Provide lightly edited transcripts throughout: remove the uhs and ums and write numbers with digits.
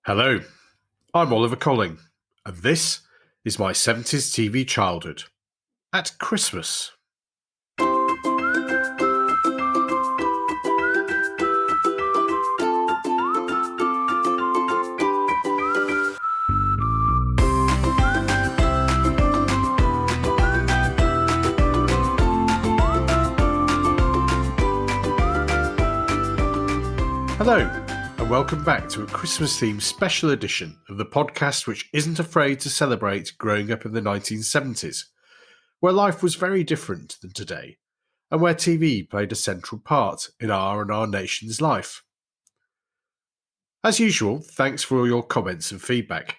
Hello, I'm Oliver Colling, and this is my 70s TV childhood at Christmas. Hello, and welcome back to a Christmas-themed special edition of the podcast which isn't afraid to celebrate growing up in the 1970s, where life was very different than today, and where TV played a central part in our and our nation's life. As usual, thanks for all your comments and feedback.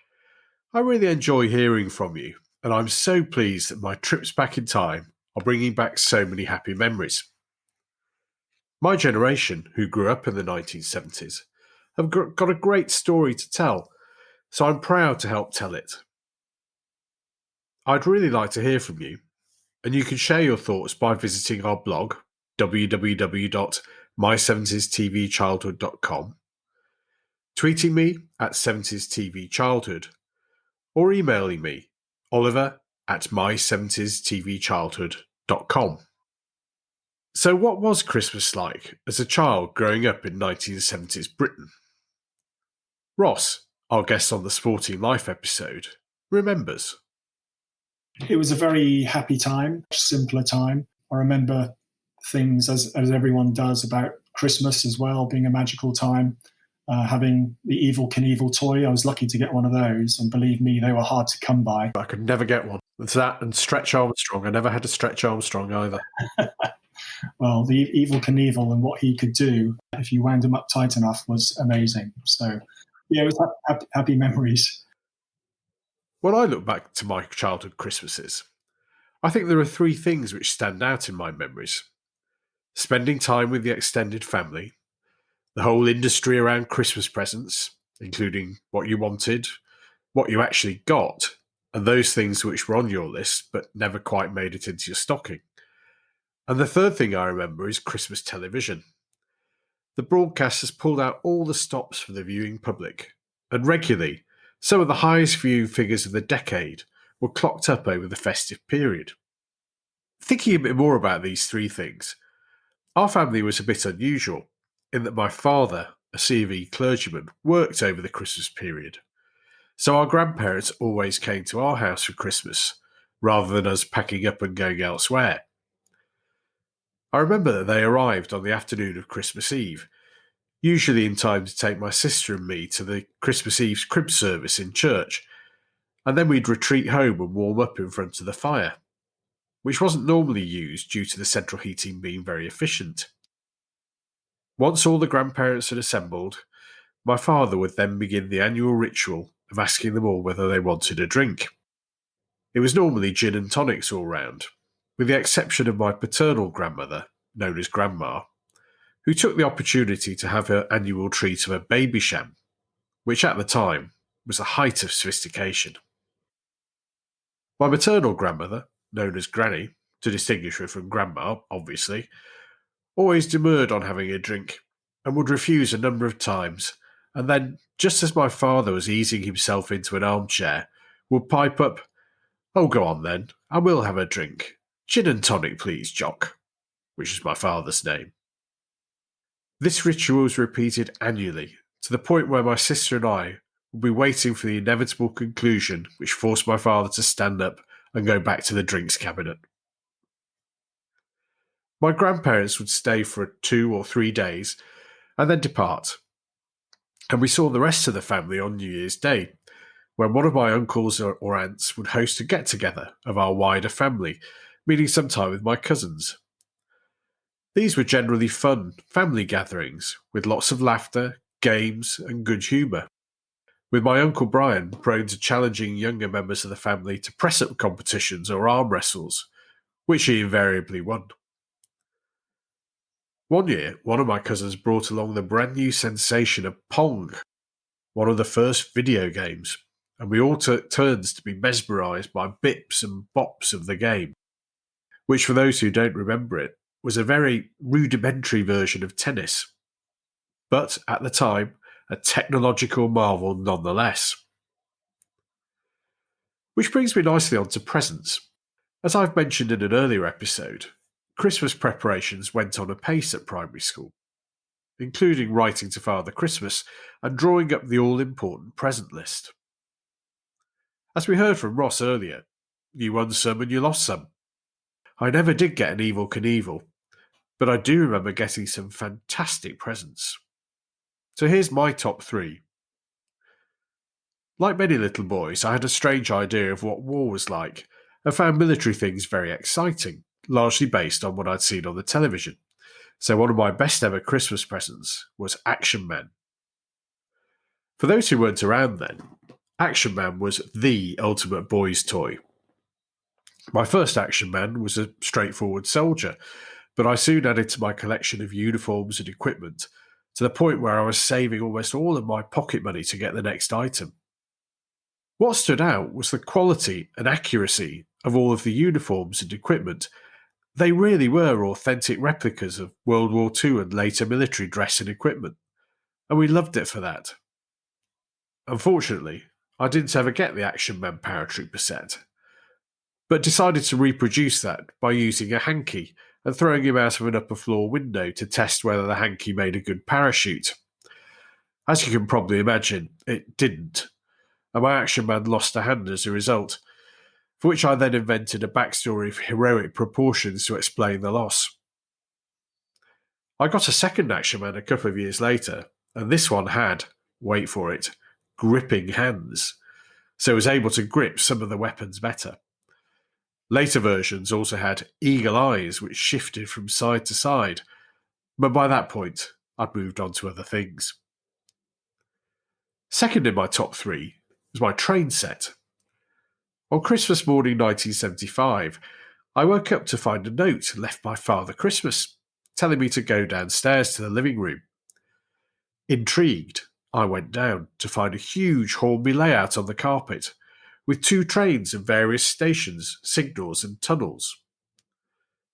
I really enjoy hearing from you, and I'm so pleased that my trips back in time are bringing back so many happy memories. My generation, who grew up in the 1970s, have got a great story to tell, so I'm proud to help tell it. I'd really like to hear from you, and you can share your thoughts by visiting our blog, www.my70stvchildhood.com, tweeting me at 70stvchildhood, or emailing me, oliver@my70stvchildhood.com. So what was Christmas like as a child growing up in 1970s Britain? Ross, our guest on the Sporting Life episode, remembers. It was a very happy time, simpler time. I remember things, as everyone does, about Christmas as well, being a magical time, having the Evel Knievel toy. I was lucky to get one of those, and believe me, they were hard to come by. I could never get one. It's that and Stretch Armstrong. I never had a Stretch Armstrong either. Well, the Evel Knievel and what he could do if you wound him up tight enough was amazing. So, yeah, it was happy memories. When I look back to my childhood Christmases, I think there are three things which stand out in my memories. Spending time with the extended family, the whole industry around Christmas presents, including what you wanted, what you actually got, and those things which were on your list but never quite made it into your stocking. And the third thing I remember is Christmas television. The broadcasters pulled out all the stops for the viewing public, and regularly, some of the highest viewing figures of the decade were clocked up over the festive period. Thinking a bit more about these three things, our family was a bit unusual in that my father, a C.V. clergyman, worked over the Christmas period. So our grandparents always came to our house for Christmas, rather than us packing up and going elsewhere. I remember that they arrived on the afternoon of Christmas Eve, usually in time to take my sister and me to the Christmas Eve crib service in church, and then we'd retreat home and warm up in front of the fire, which wasn't normally used due to the central heating being very efficient. Once all the grandparents had assembled, my father would then begin the annual ritual of asking them all whether they wanted a drink. It was normally gin and tonics all round, with the exception of my paternal grandmother, known as Grandma, who took the opportunity to have her annual treat of a Babycham, which at the time was the height of sophistication. My maternal grandmother, known as Granny, to distinguish her from Grandma, obviously, always demurred on having a drink and would refuse a number of times, and then, just as my father was easing himself into an armchair, would pipe up, "Oh, go on then, I will have a drink. Gin and tonic, please, Jock," which is my father's name. This ritual was repeated annually, to the point where my sister and I would be waiting for the inevitable conclusion which forced my father to stand up and go back to the drinks cabinet. My grandparents would stay for 2 or 3 days and then depart, and we saw the rest of the family on New Year's Day, when one of my uncles or aunts would host a get-together of our wider family, meeting some time with my cousins. These were generally fun family gatherings, with lots of laughter, games, and good humour, with my Uncle Brian prone to challenging younger members of the family to press-up competitions or arm wrestles, which he invariably won. One year, one of my cousins brought along the brand new sensation of Pong, one of the first video games, and we all took turns to be mesmerised by bips and bops of the game, which, for those who don't remember it, was a very rudimentary version of tennis. But at the time, a technological marvel nonetheless. Which brings me nicely on to presents. As I've mentioned in an earlier episode, Christmas preparations went on apace at primary school, including writing to Father Christmas and drawing up the all-important present list. As we heard from Ross earlier, you won some and you lost some. I never did get an Evel Knievel, but I do remember getting some fantastic presents. So here's my top 3. Like many little boys, I had a strange idea of what war was like, and found military things very exciting, largely based on what I'd seen on the television. So one of my best ever Christmas presents was Action Man. For those who weren't around then, Action Man was the ultimate boy's toy. My first Action Man was a straightforward soldier, but I soon added to my collection of uniforms and equipment, to the point where I was saving almost all of my pocket money to get the next item. What stood out was the quality and accuracy of all of the uniforms and equipment. They really were authentic replicas of World War II and later military dress and equipment, and we loved it for that. Unfortunately, I didn't ever get the Action Man paratrooper set, but decided to reproduce that by using a hanky and throwing him out of an upper floor window to test whether the hanky made a good parachute. As you can probably imagine, it didn't, and my Action Man lost a hand as a result, for which I then invented a backstory of heroic proportions to explain the loss. I got a second Action Man a couple of years later, and this one had, wait for it, gripping hands, so was able to grip some of the weapons better. Later versions also had eagle eyes which shifted from side to side, but by that point I'd moved on to other things. Second in my top 3 was my train set. On Christmas morning 1975, I woke up to find a note left by Father Christmas, telling me to go downstairs to the living room. Intrigued, I went down to find a huge Hornby layout on the carpet, with 2 trains and various stations, signals and tunnels.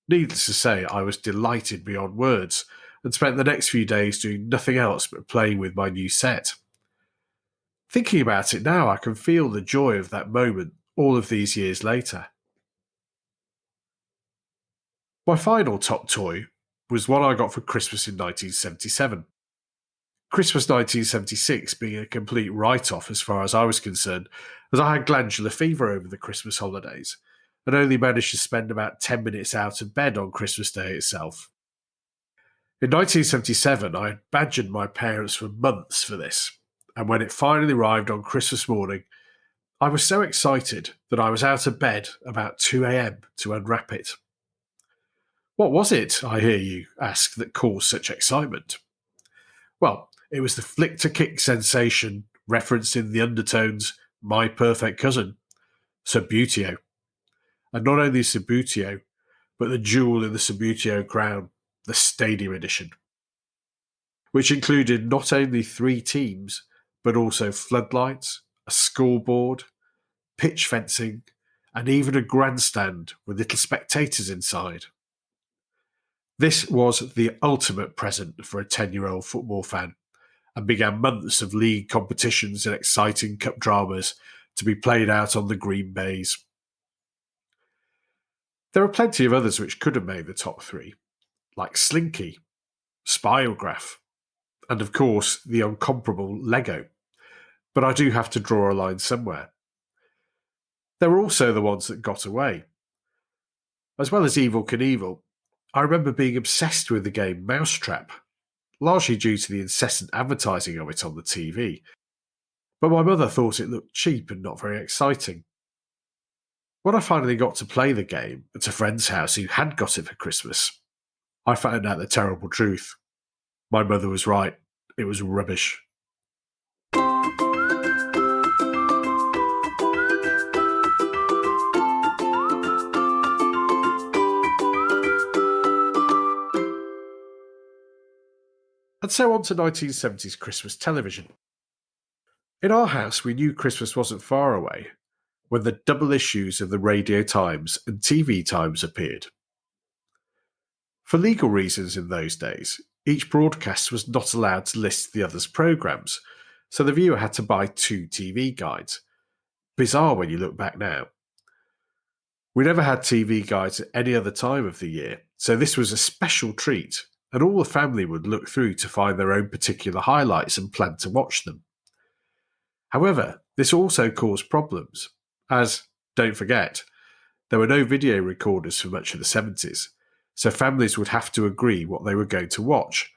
Needless to say, I was delighted beyond words, and spent the next few days doing nothing else but playing with my new set. Thinking about it now, I can feel the joy of that moment all of these years later. My final top toy was one I got for Christmas in 1977. Christmas 1976 being a complete write-off as far as I was concerned, as I had glandular fever over the Christmas holidays, and only managed to spend about 10 minutes out of bed on Christmas Day itself. In 1977, I had badgered my parents for months for this, and when it finally arrived on Christmas morning, I was so excited that I was out of bed about 2 a.m. to unwrap it. What was it, I hear you ask, that caused such excitement? Well, it was the flick-to-kick sensation referenced in the undertones My Perfect Cousin, Subbuteo. And not only Subbuteo, but the jewel in the Subbuteo crown, the Stadium Edition, which included not only 3 teams, but also floodlights, a scoreboard, pitch fencing, and even a grandstand with little spectators inside. This was the ultimate present for a 10-year-old football fan, and began months of league competitions and exciting cup dramas to be played out on the green bays. There are plenty of others which could have made the top 3, like Slinky, Spirograph, and of course the incomparable Lego, but I do have to draw a line somewhere. There were also the ones that got away. As well as Evel Knievel, I remember being obsessed with the game Mousetrap, largely due to the incessant advertising of it on the TV, but my mother thought it looked cheap and not very exciting. When I finally got to play the game at a friend's house who had got it for Christmas, I found out the terrible truth. My mother was right. It was rubbish. And so on to 1970s Christmas television. In our house, we knew Christmas wasn't far away when the double issues of the Radio Times and TV Times appeared. For legal reasons in those days, each broadcast was not allowed to list the other's programmes, so the viewer had to buy 2 TV guides. Bizarre when you look back now. We never had TV guides at any other time of the year, so this was a special treat, and all the family would look through to find their own particular highlights and plan to watch them. However, this also caused problems, as, don't forget, there were no video recorders for much of the 70s, so families would have to agree what they were going to watch,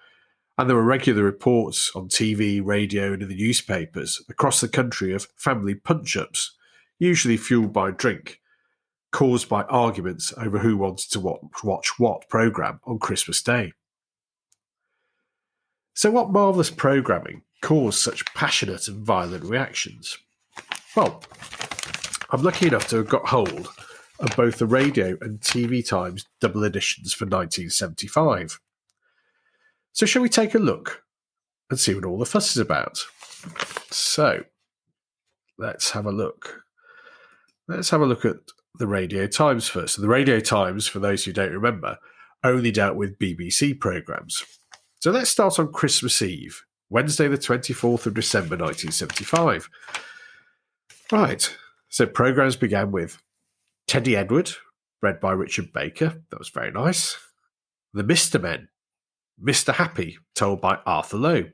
and there were regular reports on TV, radio and in the newspapers across the country of family punch-ups, usually fueled by drink, caused by arguments over who wanted to watch what programme on Christmas Day. So what marvellous programming caused such passionate and violent reactions? Well, I'm lucky enough to have got hold of both the radio and TV Times double editions for 1975. So shall we take a look and see what all the fuss is about? So, let's have a look. Let's have a look at the Radio Times first. So the Radio Times, for those who don't remember, only dealt with BBC programmes. So let's start on Christmas Eve, Wednesday the 24th of December 1975. Right, so programmes began with Teddy Edward, read by Richard Baker. That was very nice. The Mr. Men. Mr. Happy, told by Arthur Lowe.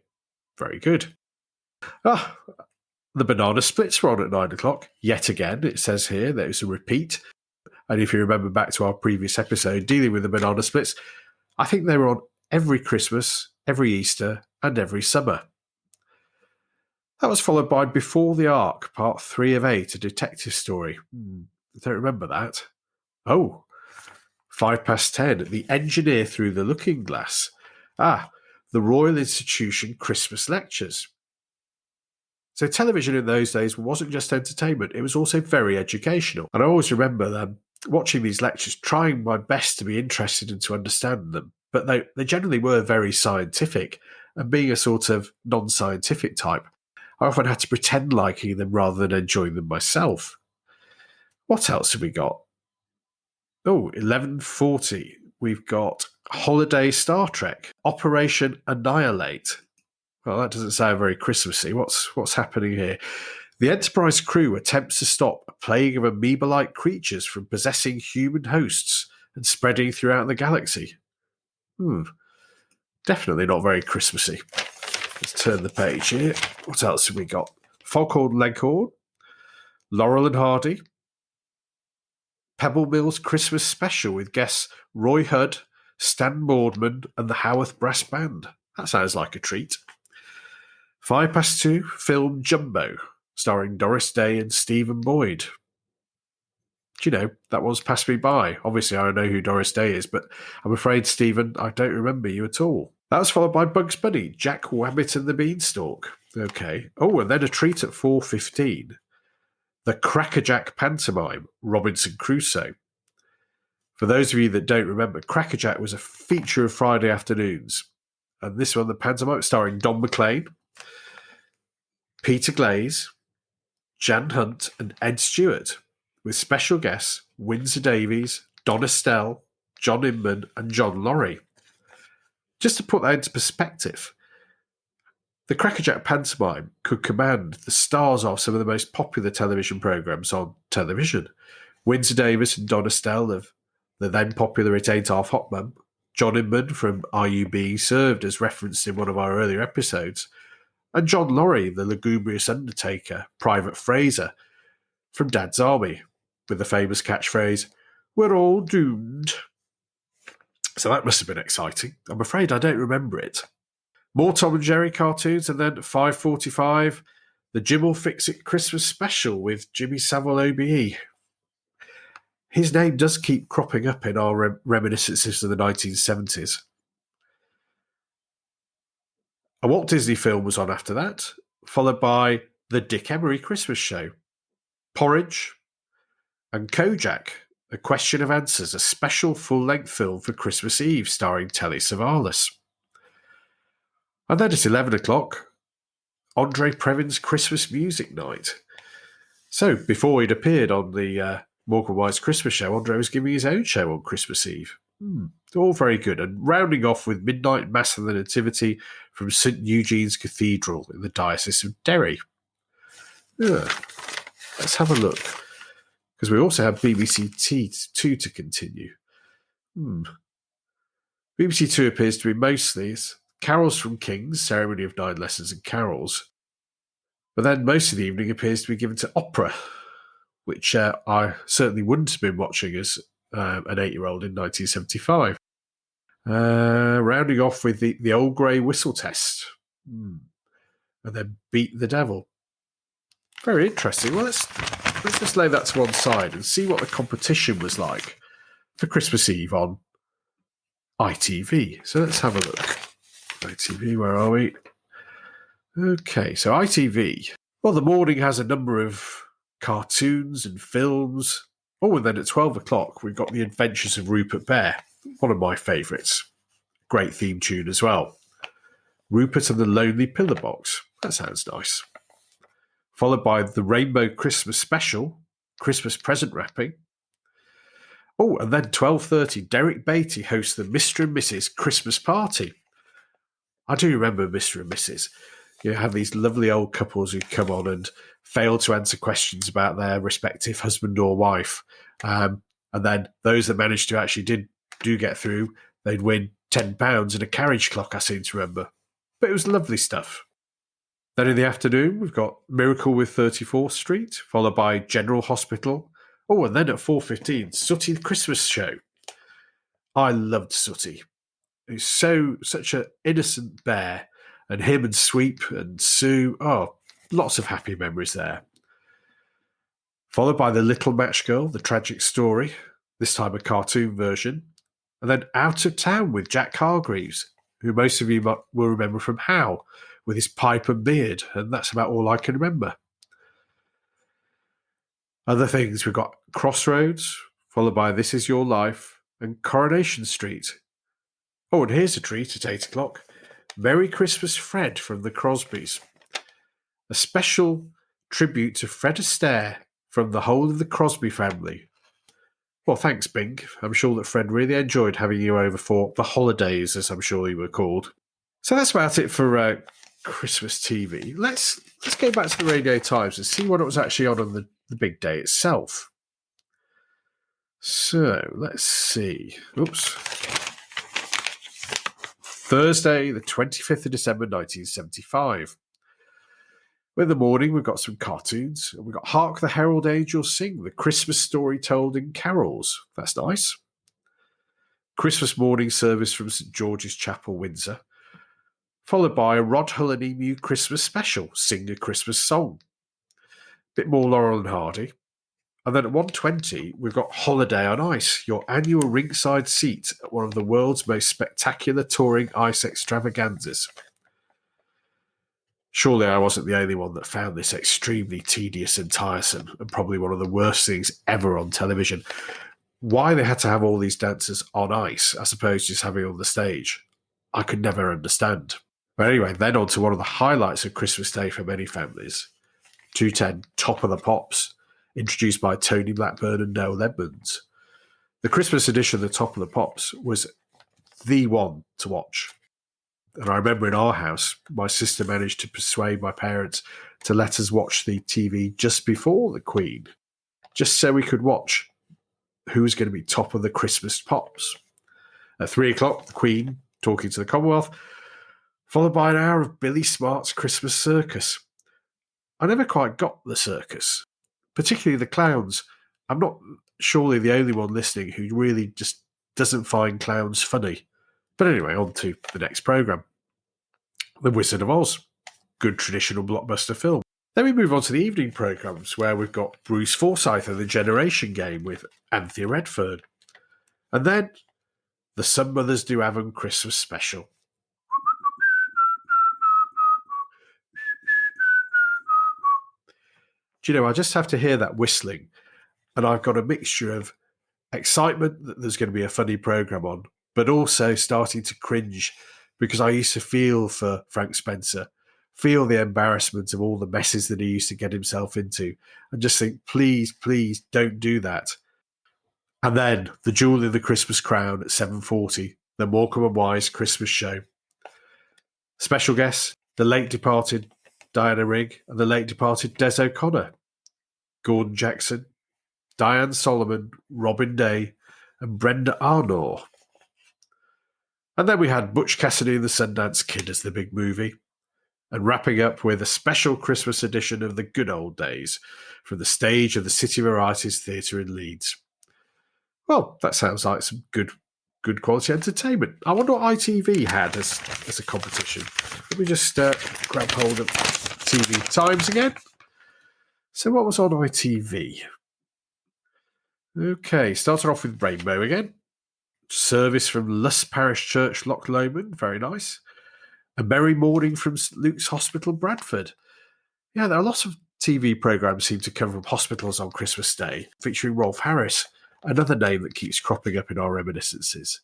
Very good. The Banana Splits were on at 9 o'clock. Yet again, it says here that it was a repeat. And if you remember back to our previous episode dealing with the Banana Splits, I think they were on every Christmas, every Easter, and every summer. That was followed by Before the Ark, Part 3 of 8, a detective story. I don't remember that. 10:05, The Engineer Through the Looking Glass. The Royal Institution Christmas Lectures. So television in those days wasn't just entertainment, it was also very educational. And I always remember watching these lectures, trying my best to be interested and to understand them. But they generally were very scientific, and being a sort of non-scientific type, I often had to pretend liking them rather than enjoying them myself. What else have we got? 11:40. We've got Holiday Star Trek, Operation Annihilate. Well, that doesn't sound very Christmassy. What's happening here? The Enterprise crew attempts to stop a plague of amoeba-like creatures from possessing human hosts and spreading throughout the galaxy. Definitely not very Christmassy. Let's turn the page here. What else have we got? Foghorn Leghorn, Laurel and Hardy, Pebble Mills Christmas Special with guests Roy Hudd, Stan Boardman and the Howarth Brass Band. That sounds like a treat. 2:05, film Jumbo, starring Doris Day and Stephen Boyd. Do you know, that one's passed me by. Obviously, I know who Doris Day is, but I'm afraid, Stephen, I don't remember you at all. That was followed by Bugs Bunny, Jack Wabbit and the Beanstalk. Okay. And then a treat at 4:15. The Crackerjack Pantomime, Robinson Crusoe. For those of you that don't remember, Crackerjack was a feature of Friday afternoons. And this one, the pantomime, starring Don McLean, Peter Glaze, Jan Hunt and Ed Stewart, with special guests Windsor Davies, Don Estelle, John Inman and John Laurie. Just to put that into perspective, the Crackerjack Pantomime could command the stars of some of the most popular television programmes on television. Windsor Davies and Don Estelle of the then popular It Ain't Half Hot Mum, John Inman from Are You Being Served, as referenced in one of our earlier episodes, and John Laurie, the lugubrious undertaker, Private Fraser, from Dad's Army, with the famous catchphrase, "We're all doomed." So that must have been exciting. I'm afraid I don't remember it. More Tom and Jerry cartoons, and then at 5:45, the Jim'll Fix It Christmas Special with Jimmy Savile OBE. His name does keep cropping up in our reminiscences of the 1970s. A Walt Disney film was on after that, followed by The Dick Emery Christmas Show, Porridge, and Kojak, A Question of Answers, a special full-length film for Christmas Eve starring Telly Savalas. And then at 11 o'clock, Andre Previn's Christmas Music Night. So, before he'd appeared on the Morgan White's Christmas show, Andre was giving his own show on Christmas Eve. All very good. And rounding off with Midnight Mass of the Nativity from St. Eugene's Cathedral in the Diocese of Derry. Yeah. Let's have a look. Because we also have BBC Two to continue. BBC Two appears to be mostly Carols from Kings, Ceremony of Nine Lessons and Carols. But then most of the evening appears to be given to opera, which I certainly wouldn't have been watching as an 8-year-old in 1975. Rounding off with the Old Grey Whistle Test. And then Beat the Devil. Very interesting. Well, let's just lay that to one side and see what the competition was like for Christmas Eve on ITV. So let's have a look. ITV, where are we? Okay, so ITV. Well, the morning has a number of cartoons and films. Oh, and then at 12 o'clock, we've got The Adventures of Rupert Bear, one of my favourites. Great theme tune as well. Rupert and the Lonely Pillar Box. That sounds nice. Followed by the Rainbow Christmas Special, Christmas present wrapping. Oh, and then 12:30, Derek Beatty hosts the Mr. and Mrs. Christmas Party. I do remember Mr. and Mrs. You have these lovely old couples who come on and fail to answer questions about their respective husband or wife. And then those that managed to actually do get through, they'd win £10 and a carriage clock, I seem to remember. But it was lovely stuff. Then in the afternoon, we've got Miracle with 34th Street, followed by General Hospital. Oh, and then at 4:15, Sooty the Christmas Show. I loved Sooty. He's such an innocent bear. And him and Sweep and Sue. Oh, lots of happy memories there. Followed by The Little Match Girl, The Tragic Story, this time a cartoon version. And then Out of Town with Jack Hargreaves, who most of you will remember from How, with his pipe and beard. And that's about all I can remember. Other things, we've got Crossroads, followed by This Is Your Life, and Coronation Street. Oh, and here's a treat at 8 o'clock. Merry Christmas, Fred from the Crosbys. A special tribute to Fred Astaire from the whole of the Crosby family. Well, thanks, Bing. I'm sure that Fred really enjoyed having you over for the holidays, as I'm sure you were called. So that's about it for Christmas TV. Let's go back to the Radio Times and see what it was actually on the big day itself. So, let's see. Oops. Thursday, the 25th of December, 1975. In the morning, we've got some cartoons. And we've got Hark the Herald Angels Sing, the Christmas story told in carols. That's nice. Christmas morning service from St. George's Chapel, Windsor. Followed by a Rod Hull and Emu Christmas special, Sing a Christmas Song. Bit more Laurel and Hardy. And then at 1:20, we've got Holiday on Ice, your annual ringside seat at one of the world's most spectacular touring ice extravaganzas. Surely I wasn't the only one that found this extremely tedious and tiresome, and probably one of the worst things ever on television. Why they had to have all these dancers on ice, as opposed to just having on the stage, I could never understand. But anyway, then on to one of the highlights of Christmas Day for many families. 2:10, Top of the Pops, introduced by Tony Blackburn and Noel Edmonds. The Christmas edition of the Top of the Pops was the one to watch. And I remember in our house, my sister managed to persuade my parents to let us watch the TV just before the Queen, just so we could watch who was going to be top of the Christmas Pops. At 3 o'clock, the Queen talking to the Commonwealth, followed by an hour of Billy Smart's Christmas Circus. I never quite got the circus, particularly the clowns. I'm not surely the only one listening who really just doesn't find clowns funny. But anyway, on to the next programme. The Wizard of Oz. Good traditional blockbuster film. Then we move on to the evening programmes, where we've got Bruce Forsyth and the Generation Game with Anthea Redfern. And then the Some Mothers Do Have 'Em Christmas Special. Do you know, I just have to hear that whistling, and I've got a mixture of excitement that there's going to be a funny programme on, but also starting to cringe because I used to feel for Frank Spencer, feel the embarrassment of all the messes that he used to get himself into, and just think, please, please don't do that. And then the jewel in the Christmas crown at 7:40, the Morecambe and Wise Christmas show. Special guests, the late departed Diana Rigg and the late departed Des O'Connor, Gordon Jackson, Diane Solomon, Robin Day, and Brenda Arnor. And then we had Butch Cassidy and the Sundance Kid as the big movie, and wrapping up with a special Christmas edition of The Good Old Days from the stage of the City Varieties Theatre in Leeds. Well, that sounds like some good quality entertainment. I wonder what ITV had as a competition. Let me just grab hold of TV Times again. So what was on ITV? Okay, started off with Rainbow again. Service from Luss Parish Church, Loch Lomond, very nice. A Merry Morning from St Luke's Hospital, Bradford. Yeah, there are lots of TV programmes seem to come from hospitals on Christmas Day, featuring Rolf Harris, another name that keeps cropping up in our reminiscences.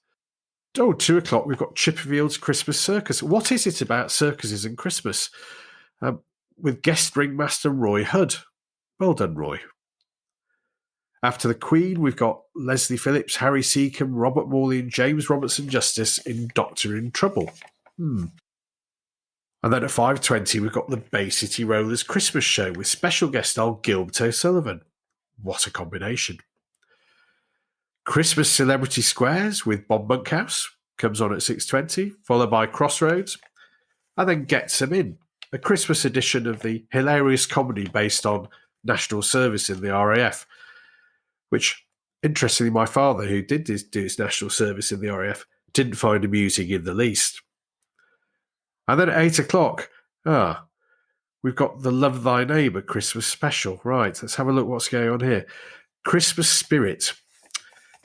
2 o'clock, we've got Chipperfield's Christmas Circus. What is it about circuses and Christmas? With guest ringmaster Roy Hudd. Well done, Roy. After the Queen, we've got Leslie Phillips, Harry Seacombe, Robert Morley and James Robertson Justice in Doctor in Trouble. And then at 5:20, we've got the Bay City Rollers Christmas show with special guest star Gilbert O'Sullivan. What a combination. Christmas Celebrity Squares with Bob Monkhouse comes on at 6:20, followed by Crossroads, and then Gets 'Em In, a Christmas edition of the hilarious comedy based on national service in the RAF, which, interestingly, my father, who did do his national service in the RAF, didn't find amusing in the least. And then at 8 o'clock, we've got the Love Thy Neighbour Christmas special. Right, let's have a look what's going on here. Christmas Spirit.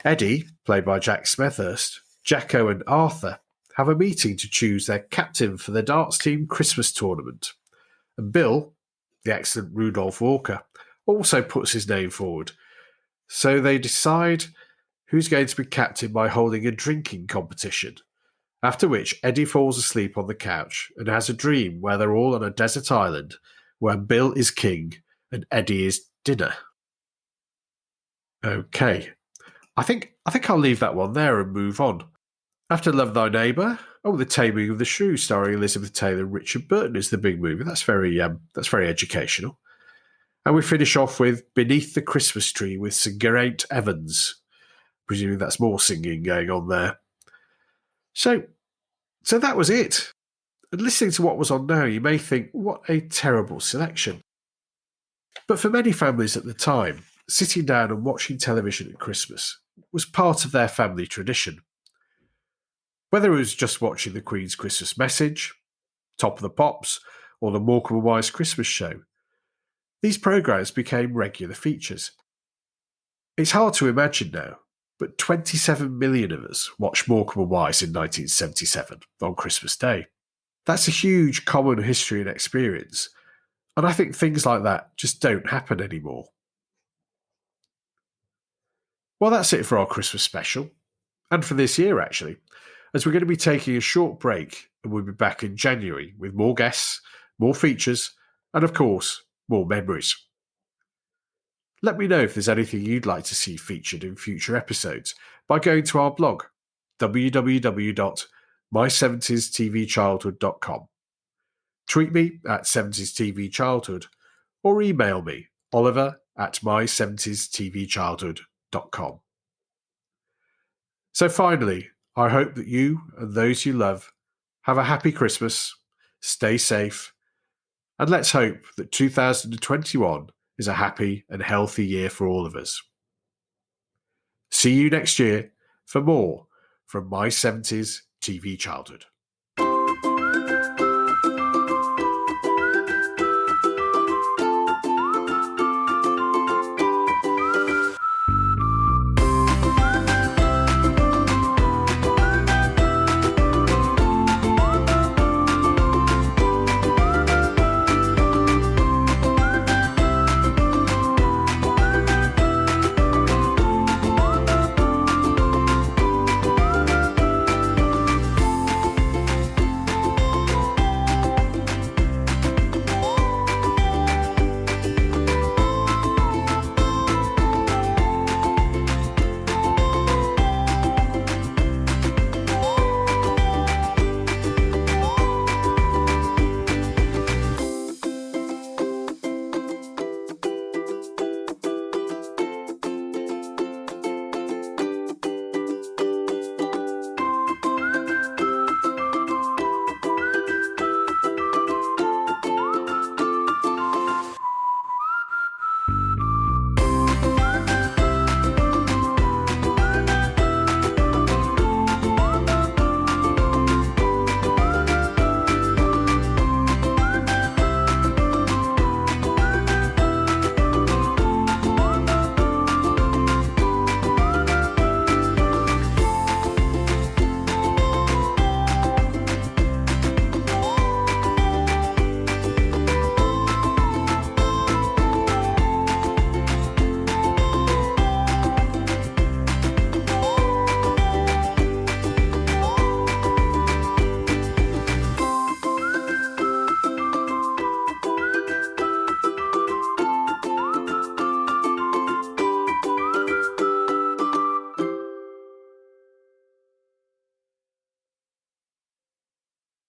Eddie, played by Jack Smethurst, Jacko and Arthur have a meeting to choose their captain for the darts team Christmas tournament. And Bill, the excellent Rudolph Walker, also puts his name forward. So they decide who's going to be captain by holding a drinking competition, after which Eddie falls asleep on the couch and has a dream where they're all on a desert island where Bill is king and Eddie is dinner. Okay. I think I'll leave that one there and move on. After Love Thy Neighbour, The Taming of the Shrew, starring Elizabeth Taylor and Richard Burton, is the big movie. That's very educational. And we finish off with Beneath the Christmas Tree with Sir Geraint Evans. Presuming that's more singing going on there. So that was it. And listening to what was on now, you may think, what a terrible selection. But for many families at the time, sitting down and watching television at Christmas was part of their family tradition. Whether it was just watching the Queen's Christmas Message, Top of the Pops, or the Morecambe and Wise Christmas show, these programmes became regular features. It's hard to imagine now, but 27 million of us watched Morecambe and Wise in 1977 on Christmas Day. That's a huge common history and experience, and I think things like that just don't happen anymore. Well, that's it for our Christmas special, and for this year actually, as we're going to be taking a short break and we'll be back in January with more guests, more features, and of course, more memories. Let me know if there's anything you'd like to see featured in future episodes by going to our blog, www.my70stvchildhood.com. Tweet me at 70stvchildhood or email me, oliver@my70stvchildhood.com. So finally, I hope that you and those you love have a happy Christmas, stay safe, and let's hope that 2021 is a happy and healthy year for all of us. See you next year for more from My 70s TV Childhood.